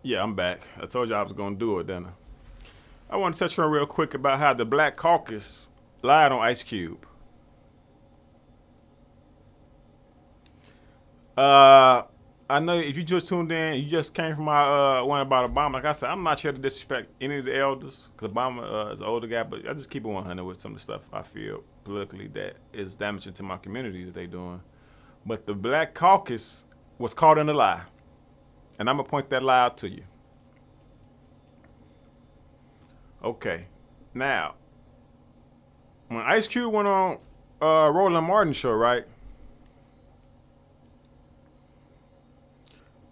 Yeah, I'm back. I told you I was gonna do it, then. I want to touch on real quick about how the Black Caucus lied on Ice Cube. Uh, I know if you just tuned in, you just came from my one about Obama. Like I said, I'm not here to disrespect any of the elders because Obama is an older guy, but I just keep it 100 with some of the stuff I feel politically that is damaging to my community that they doing. But the Black Caucus was caught in a lie, and I'm gonna point that lie out to you. Okay, now when Ice Cube went on Roland Martin show, right?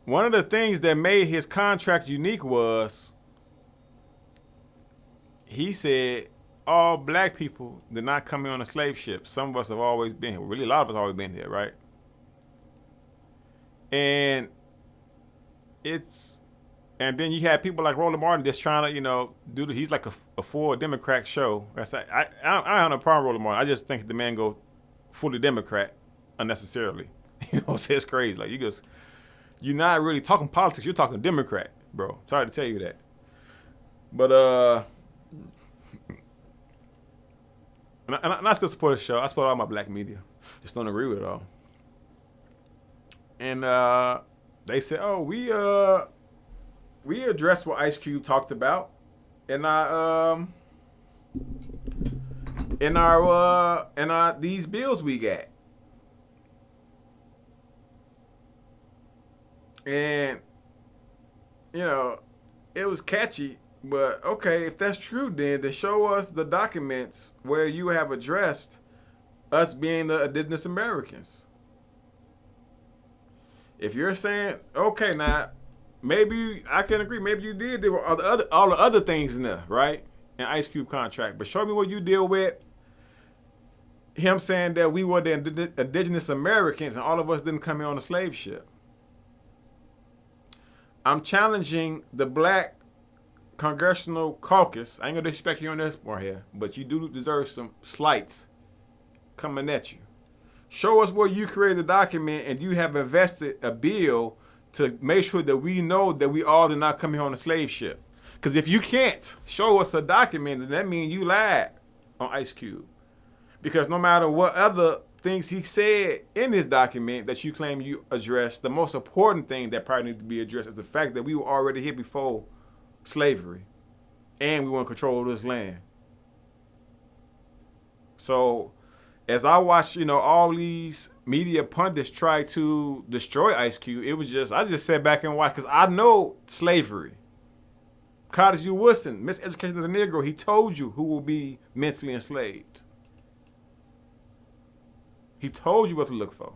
One of the things that made his contract unique was he said all black people did not come here on a slave ship. Some of us have always been here. Really, a lot of us have always been here, right? And then you had people like Roland Martin just trying to, he's like a full Democrat show. I don't have no problem with Roland Martin. I just think the man go fully Democrat unnecessarily. It's crazy. Like you're not really talking politics. You're talking Democrat, bro. Sorry to tell you that. But and I still support the show. I support all my black media. Just don't agree with it all. And they said, "Oh, we addressed what Ice Cube talked about in our these bills we got." And, it was catchy, but okay, if that's true, then show us the documents where you have addressed us being the indigenous Americans. If you're saying, okay, now, maybe I can agree, maybe you did do all the other things in there, right? In Ice Cube contract, but show me what you deal with him saying that we were the indigenous Americans and all of us didn't come here on a slave ship. I'm challenging the Black Congressional Caucus. I ain't gonna disrespect you on this part here, but you do deserve some slights coming at you. Show us where you created a document and you have invested a bill to make sure that we know that we all did not come here on a slave ship. Because if you can't show us a document, then that means you lied on Ice Cube. Because no matter what other things he said in this document that you claim you addressed, the most important thing that probably needs to be addressed is the fact that we were already here before slavery and we want control of this land. So as I watched, all these media pundits try to destroy Ice Cube, I just sat back and watched because I know slavery. Cottage U. Woodson, Miseducation of the Negro, he told you who will be mentally enslaved. He told you what to look for.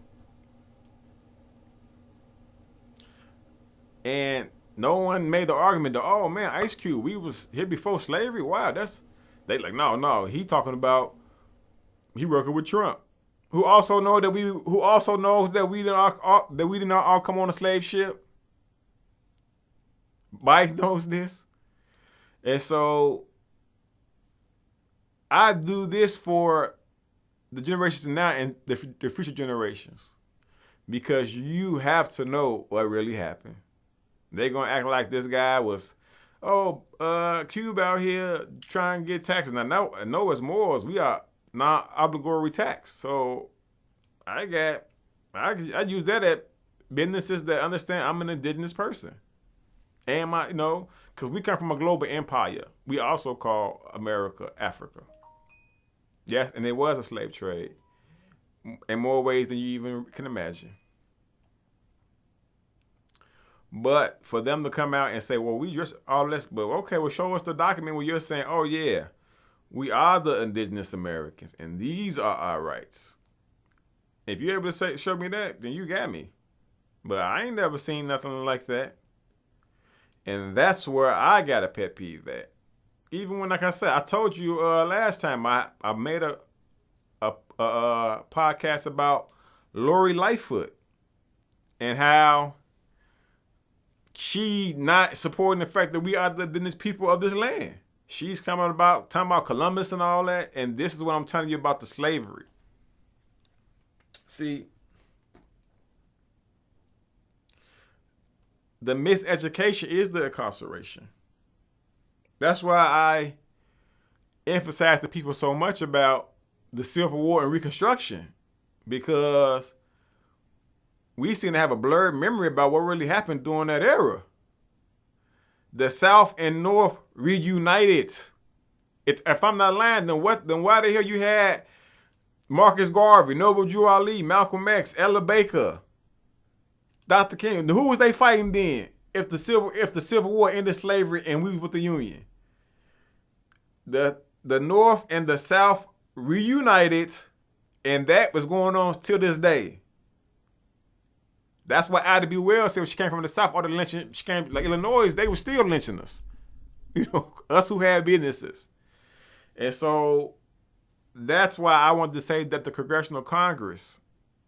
And no one made the argument that, oh man, Ice Cube, we was here before slavery. Wow, they like, no, he talking about he working with Trump, who also knows that we did not all come on a slave ship. Mike knows this. And so I do this for the generations now and the future generations, because you have to know what really happened. They're going to act like this guy was, Cube out here trying to get taxes. Now, no, it's more. We are not obligatory tax. So I use that at businesses that understand I'm an indigenous person. And because we come from a global empire. We also call America Africa. Yes, and it was a slave trade in more ways than you even can imagine. But for them to come out and say, well, we just all this, but okay, well, show us the document where you're saying, oh yeah, we are the indigenous Americans and these are our rights. If you're able to show me that, then you got me. But I ain't never seen nothing like that. And that's where I got a pet peeve at. Even when, like I said, I told you last time I made a podcast about Lori Lightfoot and how she not supporting the fact that we are the indigenous people of this land. She's talking about Columbus and all that, and this is what I'm telling you about the slavery. See, the miseducation is the incarceration. That's why I emphasize to people so much about the Civil War and Reconstruction, because we seem to have a blurred memory about what really happened during that era. The South and North reunited. If I'm not lying, then why the hell you had Marcus Garvey, Noble Drew Ali, Malcolm X, Ella Baker, Dr. King? Who was they fighting then? If the Civil War ended slavery and we was with the Union, the North and the South reunited, and that was going on till this day. That's why Ida B. Wells said when she came from the South, all the lynching, she came like Illinois, they were still lynching us. Us who had businesses. And so that's why I wanted to say that the Congressional Congress,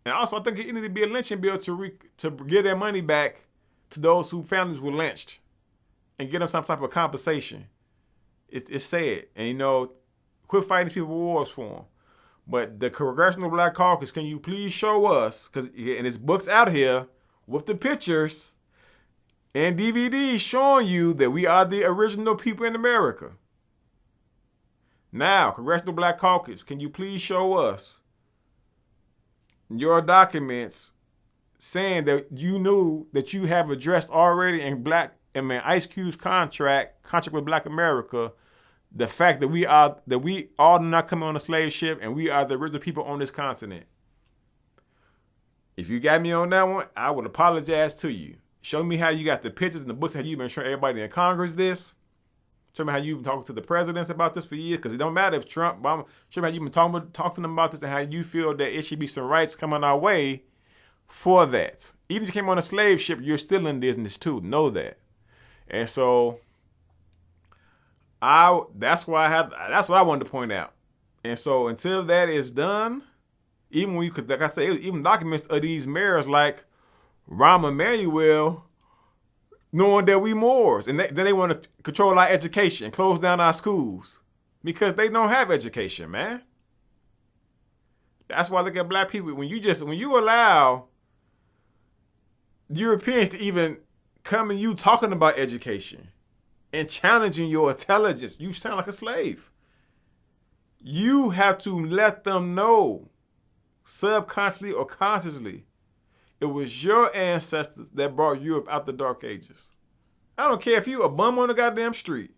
and also I think it needed to be a lynching bill to give their money back to those whose families were lynched and get them some type of compensation. It's sad. And, quit fighting people wars for them. But the Congressional Black Caucus, can you please show us, because and it's books out here with the pictures and DVDs showing you that we are the original people in America. Now, Congressional Black Caucus, can you please show us your documents saying that you knew that you have addressed already in Ice Cube's contract with Black America, the fact that we all do not come on a slave ship and we are the original people on this continent. If you got me on that one, I would apologize to you. Show me how you got the pictures and the books, how you've been showing everybody in Congress this. Show me how you've been talking to the presidents about this for years, because it don't matter if Trump, Obama, show me how you've been talking to them about this and how you feel that it should be some rights coming our way for that. Even if you came on a slave ship, you're still in business too. Know that. And so that's what I wanted to point out. And so until that is done, even when because like I said, even documents of these mayors like Rahm Emanuel knowing that we Moors, and then they want to control our education, close down our schools because they don't have education, man. That's why I look at black people. When you allow Europeans to even come and you talking about education and challenging your intelligence, you sound like a slave. You have to let them know, subconsciously or consciously, it was your ancestors that brought Europe out the Dark Ages. I don't care if you a bum on the goddamn street.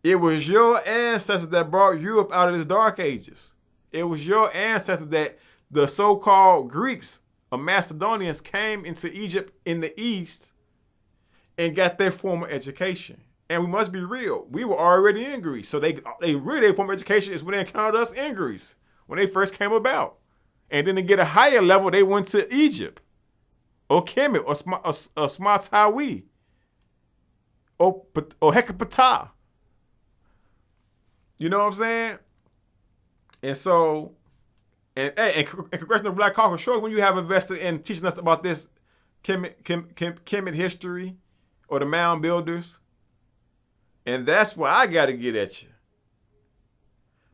It was your ancestors that brought Europe out of this Dark Ages. It was your ancestors that the so-called Greeks or Macedonians came into Egypt in the East and got their formal education. And we must be real. We were already in Greece. So they really, their formal education is when they encountered us in Greece, when they first came about. And then to get a higher level, they went to Egypt or Kemet or Smartawi or Hecapata. You know what I'm saying? And so, and Congressional Black Caucus, sure, when you have invested in teaching us about this Kemet history or the mound builders, and that's why I got to get at you.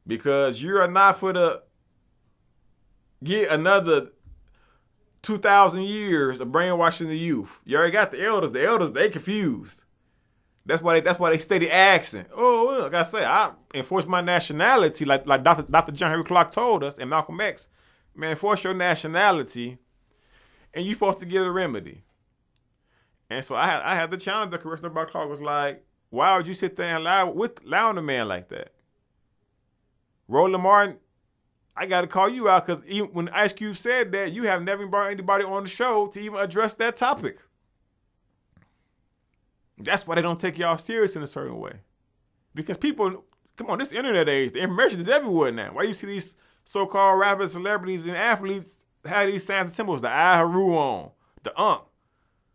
Because you are not for the get another 2,000 years of brainwashing the youth. You already got the elders. The elders, they confused. That's why they steady asking. Oh, like I say, I enforce my nationality, like Dr. John Henry Clark told us, and Malcolm X. Man, enforce your nationality, and you supposed to get a remedy. And so I had to challenge the Congressional Black Caucus, was like, why would you sit there and lie on a man like that? Roland Martin, I got to call you out, because even when Ice Cube said that, you have never brought anybody on the show to even address that topic. That's why they don't take y'all serious in a certain way. Because people, come on, this internet age, the information is everywhere now. Why you see these so-called rappers, celebrities, and athletes have these signs and symbols, the I Haru on, the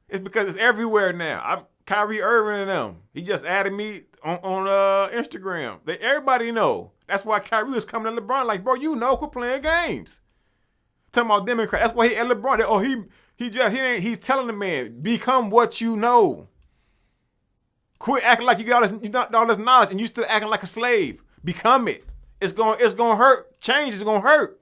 It's because it's everywhere now. Kyrie Irving and them, he just added me on Instagram. Everybody know. That's why Kyrie was coming to LeBron like, bro, quit playing games. Talking about Democrat. That's why he at LeBron. He's telling the man, become what you know. Quit acting like you got all this knowledge and you still acting like a slave. Become it. It's gonna hurt. Change is gonna hurt.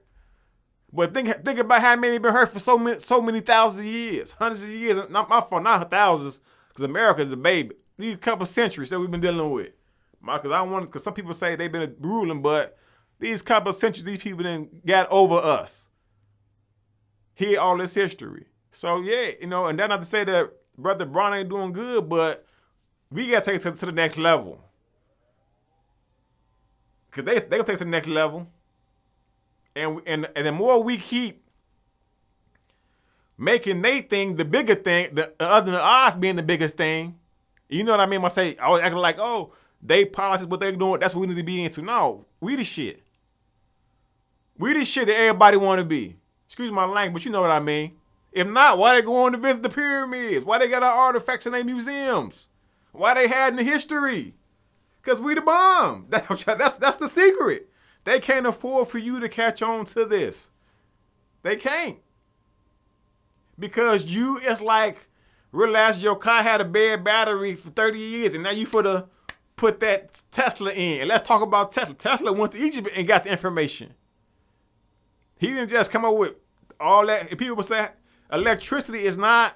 But think about how many been hurt for so many thousands of years, hundreds of years. Not my fault, not thousands, because America is a baby. These couple centuries that we've been dealing with. Because some people say they've been ruling, but these couple of centuries, these people then got over us. Hear all this history. So yeah, and that's not to say that Brother Brown ain't doing good, but we gotta take it to the next level. Cause they gonna take it to the next level. And the more we keep making they thing the bigger thing, other than us being the biggest thing, you know what I mean? I say I was acting like, oh, they politics, what they doing, that's what we need to be into. No, we the shit. We the shit that everybody want to be. Excuse my language, but you know what I mean. If not, why they going to visit the pyramids? Why they got our artifacts in their museums? Why they hiding the history? Because we the bomb. That's the secret. They can't afford for you to catch on to this. They can't. Because it's like, realize your car had a bad battery for 30 years and now you for to put that Tesla in. And let's talk about Tesla. Tesla went to Egypt and got the information. He didn't just come up with all that. People say electricity is not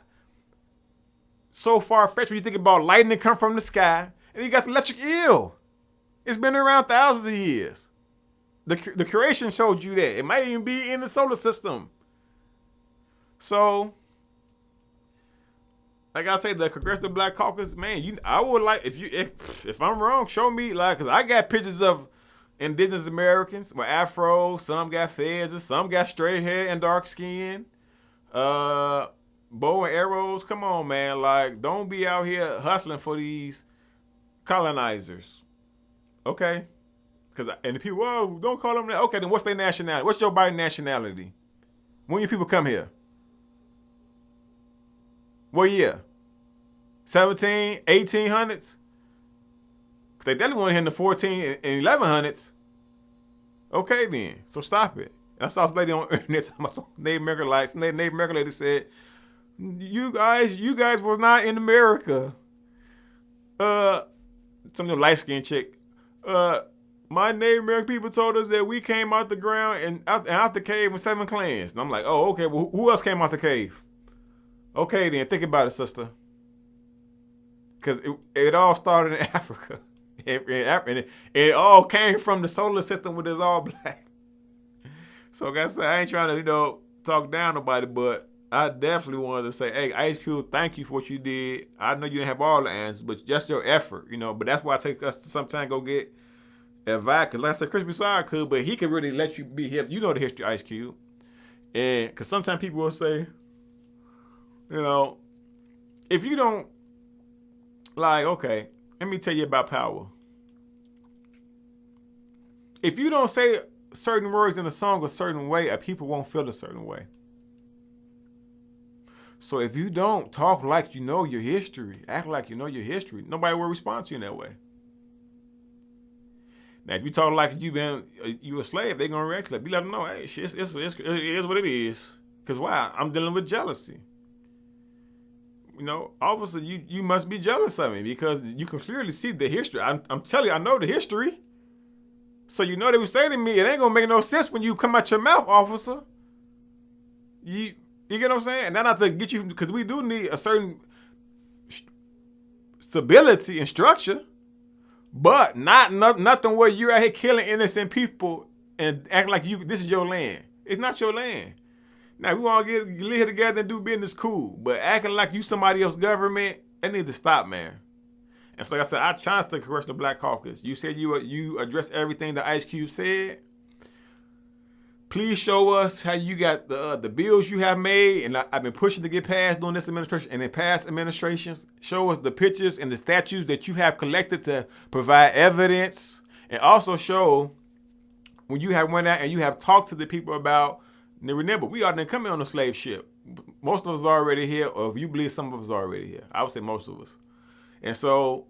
so far-fetched when you think about lightning come from the sky. And you got the electric eel. It's been around thousands of years. The creation showed you that. It might even be in the solar system. So, like I say, the Congressional Black Caucus, man, I would like, if I'm wrong, show me, because I got pictures of indigenous Americans with afro, some got fez, and some got straight hair and dark skin. Bow and arrows, come on, man. Don't be out here hustling for these colonizers. Okay? And the people, oh, don't call them that. Okay, then what's their nationality? What's Joe Biden's nationality? When your people come here? What year? 1800s? They definitely want to hit in the 14 and 1100s. Okay, then. So stop it. I saw this lady on the internet, Native American lady said, you guys was not in America. Some light-skinned chick. My Native American people told us that we came out the ground and out the cave with 7 clans. And I'm like, oh, okay, well, who else came out the cave? Okay, then, think about it, sister. Because it all started in Africa. It all came from the solar system, which is all black. So, like I said, I ain't trying to, talk down nobody, but I definitely wanted to say, hey, Ice Cube, thank you for what you did. I know you didn't have all the answers, but just your effort, but that's why I take us to sometime go get advice. Because like I said, Chris Broussard could, but he could really let you be here. You know the history of Ice Cube. And because sometimes people will say, if you don't, okay, let me tell you about power. If you don't say certain words in a song a certain way, people won't feel a certain way. So if you don't talk like you know your history, act like you know your history, nobody will respond to you in that way. Now, if you talk like you a slave, they're gonna react like, be let them know, hey, it is what it is. Cause why? I'm dealing with jealousy. Obviously you must be jealous of me because you can clearly see the history. I'm telling you, I know the history. So they would say to me, it ain't gonna make no sense when you come out your mouth, officer. You get what I'm saying? And not to get you, because we do need a certain stability and structure, but nothing where you're out here killing innocent people and acting like this is your land. It's not your land. Now, we want to live here together and do business, cool. But acting like you somebody else's government, that needs to stop, man. And so, like I said, I challenged the Congressional Black Caucus. You said you addressed everything that Ice Cube said. Please show us how you got the bills you have made, and I've been pushing to get passed during this administration and in past administrations. Show us the pictures and the statues that you have collected to provide evidence, and also show when you have went out and you have talked to the people about. Now remember, we didn't come in on a slave ship. Most of us are already here, or if you believe some of us are already here. I would say most of us. And so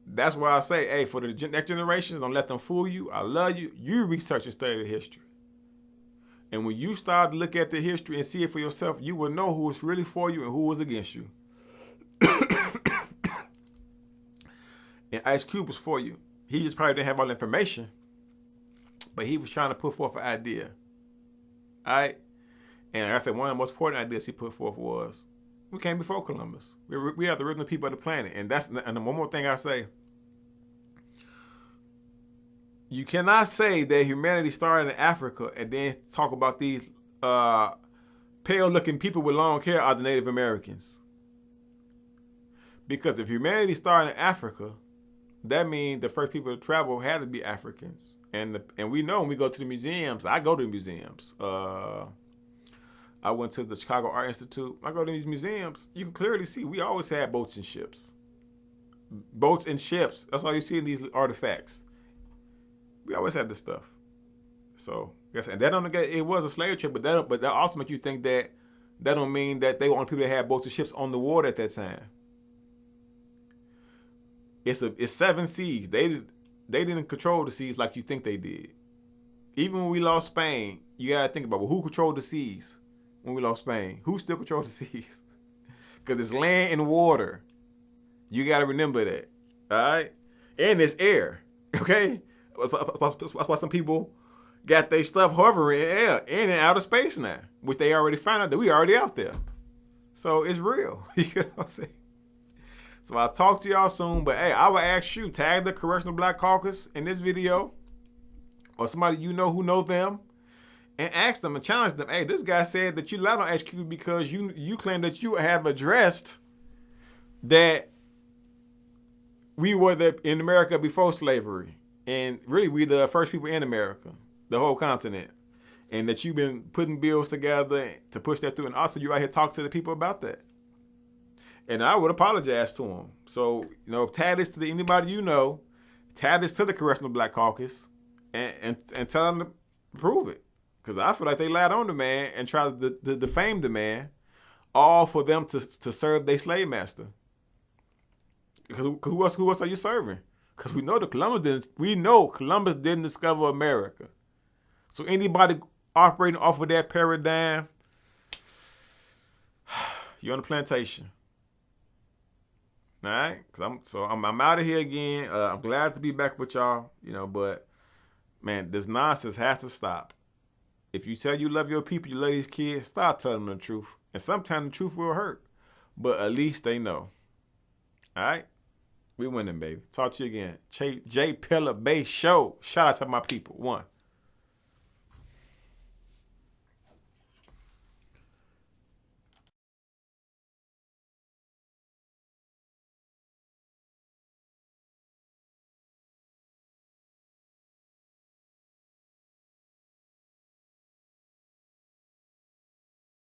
that's why I say, hey, for the next generations, don't let them fool you. I love you. You research and study the history. And when you start to look at the history and see it for yourself, you will know who was really for you and who was against you. And Ice Cube was for you. He just probably didn't have all the information, but he was trying to put forth an idea. All right? And like I said, one of the most important ideas he put forth was, we came before Columbus. We are the original people of the planet. And one more thing I say. You cannot say that humanity started in Africa and then talk about these pale-looking people with long hair are the Native Americans. Because if humanity started in Africa, that means the first people to travel had to be Africans. And we know when we go to the museums, I go to the museums. I went to the Chicago Art Institute. I go to these museums. You can clearly see we always had boats and ships. Boats and ships. That's all you see in these artifacts. We always had this stuff. So, yes, and that don't get it was a slave trade, but that also makes you think that don't mean that they were only people that had boats and ships on the water at that time. It's 7 seas. They didn't control the seas like you think they did. Even when we lost Spain, you gotta think about, well, who controlled the seas when we lost Spain? Who still controls the seas? Because it's land and water. You gotta remember that. All right? And it's air. Okay? That's why some people got their stuff hovering in air and in outer space now, which they already found out that we already out there. So it's real. You know what I'm saying? So I'll talk to y'all soon. But hey, I will ask you, tag the Congressional Black Caucus in this video, or somebody you know who know them, and ask them and challenge them. Hey, this guy said that you lied on HQ because you claim that you have addressed that we were in America before slavery. And really, we the first people in America, the whole continent. And that you've been putting bills together to push that through. And also, you out here talk to the people about that. And I would apologize to them. So, tag this to anybody you know. Tag this to the Congressional Black Caucus. And tell them to prove it. Because I feel like they lied on the man and tried to defame the man. All for them to serve their slave master. Because who else are you serving? Because we know Columbus didn't discover America. So anybody operating off of that paradigm, you're on the plantation. All right? I'm out of here again. I'm glad to be back with y'all, but man, this nonsense has to stop. If you tell you love your people, you love these kids, stop telling them the truth. And sometimes the truth will hurt, but at least they know. All right? We winning, baby. Talk to you again. J Pillar Bay Show. Shout out to my people. 1.